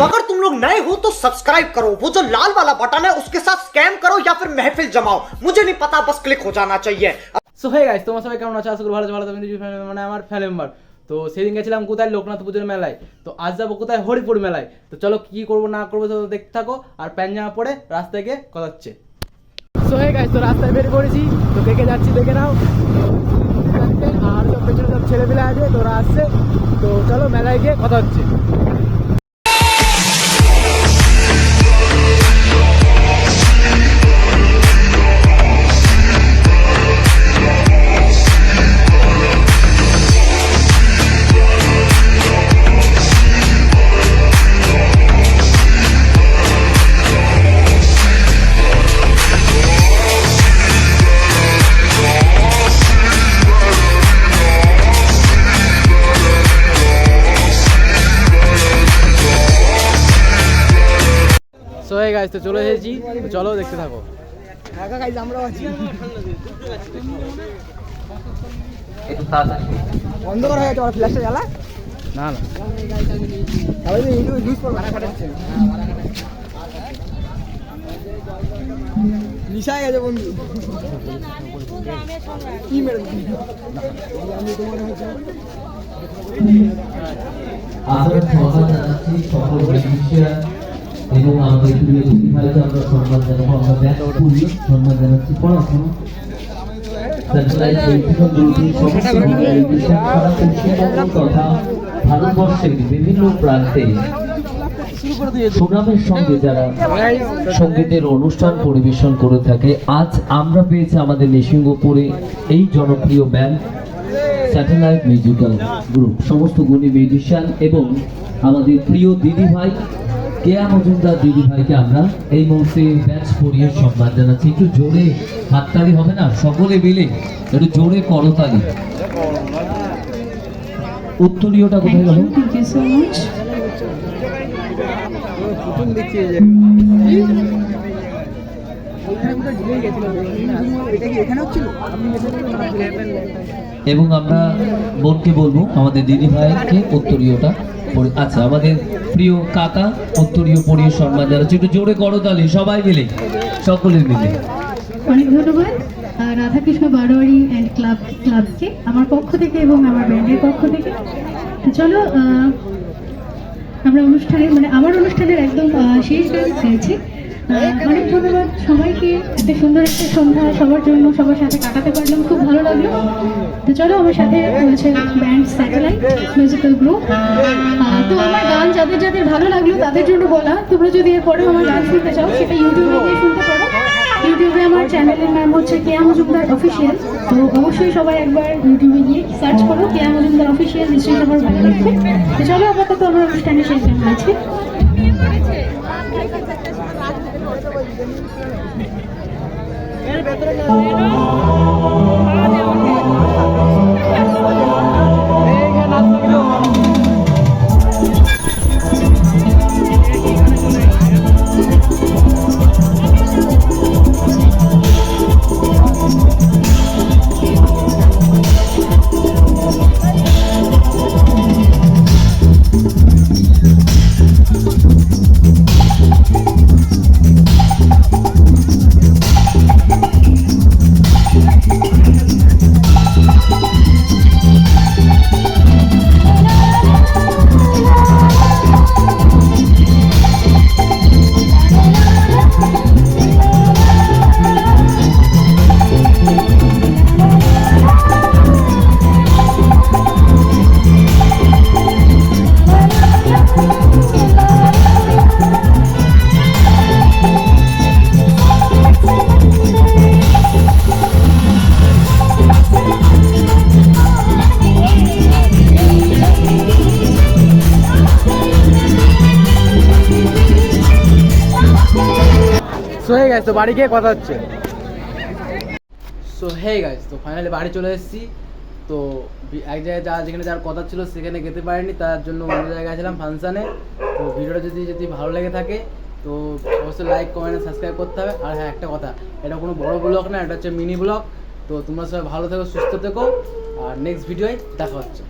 अब अगर तुम लोग नए हो तो सब्सक्राइब करो, वो जो लाल वाला बटन है उसके साथ स्कैम करो या फिर महफिल जमाओ, मुझे नहीं पता, बस क्लिक हो जाना चाहिए। সো হে গাইস, তোমার সবাই কেমন আছো? আশা করি ভালো আছো। ভালো থাকবেন, মানে আমার ফ্যামিলি মেম্বার। তো সেদিন গেছিলাম কোথায়, লোকনাথ পুজোর মেলায়। তো আজ যাবো কোথায়, হরিপুর মেলায়। তো চলো কি করবো না করবো তো দেখতে থাকো, আর প্যান্ট পরে রাস্তায় গিয়ে কথা হচ্ছে। সো হে গাইস, তো রাস্তায় বেরিয়ে পড়েছি, তো দেখে যাচ্ছি, দেখে নাও। আর সব পেছনে সব ছেলেপিলে আছে, তোরা আসছে। তো চলো মেলায় গিয়ে কথা হচ্ছে। সো হে গাইস, তো চলে এসেছি, তো চলো দেখতে থাকো। একা গাইস আমরাও আছি। বন্ধ করা হয়েছে, আমার ফ্ল্যাশটা জ্বালা। না না, তাহলে ইউটিউবে ইউজ করব না, কাটাচ্ছে নিশায় গেছে বন্ধু। কি মেরে আমি তোমার হচ্ছে আদর সম্মান জানাচ্ছি সকল শিক্ষক এবং আমাদের প্রিয় শিক্ষার্থীকে আমরা সম্মান জানাবো। আমরা ব্যাপকভাবে সম্মান জানাচ্ছি পড়াশোনা তথা ভারতবর্ষের বিভিন্ন প্রান্তে সুনামের সঙ্গে যারা সঙ্গীতের অনুষ্ঠান পরিবেশন করে থাকে, আজ আমরা পেয়েছি আমাদের নিসিংহপুরে এই জনপ্রিয় ব্যান্ড স্যাটেলাইট মিউজিক্যাল গ্রুপ, সমস্ত গুণী মিউজিশিয়ান এবং আমাদের প্রিয় দিদি ভাই কেয়া মজুমদার দিদি ভাইকে আমরা এই মুহূর্তে ব্যাচ পরিয়ে সম্মান জানাচ্ছি। একটু জোরে হাততালি হবে না? সকলে মিলে একটু জোরে করতালি। উত্তরীয়টা কোথায় গেল? এবং আমরা বোনকে বলবো আমাদের দিদি ভাইকে উত্তরীয়টা। আচ্ছা, আমাদের প্রিয় কাকা উত্তরীয় পরিয়ে সম্মান জানাচ্ছি। একটু জোরে করতালি সবাই মিলে, সকলে মিলে। অনেক ধন্যবাদ রাধাকৃষ্ণ বারোয়ারি অ্যান্ড ক্লাবকে আমার পক্ষ থেকে এবং আমার ব্যান্ডের পক্ষ থেকে। তো চলো আমরা আমার অনুষ্ঠানের একদম শেষ গান হয়েছে। অনেক ধন্যবাদ সবাইকে, এত সুন্দর একটা সন্ধ্যা সবার সাথে কাটাতে পারলাম, খুব ভালো লাগলো। তো চলো আমার সাথে রয়েছে ব্যান্ড স্যাটেলাইট মিউজিক্যাল গ্রুপ। তো আমার গান যাদের ভালো লাগলো তাদের জন্য বলা, তোমরা যদি এরপরেও আমার গান শুনতে চাও সেটা ইউটিউবে গিয়ে শুনতে পারো। ইউটিউবে আমার চ্যানেলের নাম হচ্ছে কেয়া মজুমদার অফিসিয়াল। তো অবশ্যই সবাই একবার ইউটিউবে গিয়ে সার্চ করো কেয়া মজুমদার অফিসিয়াল, নিশ্চয়ই সবার ভালো লাগবে। তো চলো আপাতত আমার অনুষ্ঠানে শেষ গান আছে। সো হে গাইস, তো বাড়ি গিয়ে কথা হচ্ছে। সো হে গাইস, তো ফাইনালি বাড়ি চলে এসেছি। তো এক জায়গায় যেখানে যার কথা ছিল সেখানে যেতে পারিনি, তার জন্য অন্য জায়গায় ছিলাম ফাংশানে। তো ভিডিওটা যদি ভালো লেগে থাকে তো অবশ্যই লাইক কমেন্ট সাবস্ক্রাইব করতে হবে। আর হ্যাঁ, একটা কথা, এটা কোনো বড় ব্লগ না, এটা হচ্ছে মিনি ব্লগ। তো তোমরা সবাই ভালো থেকো, সুস্থ থেকো, আর নেক্সট ভিডিওয় দেখা হচ্ছে।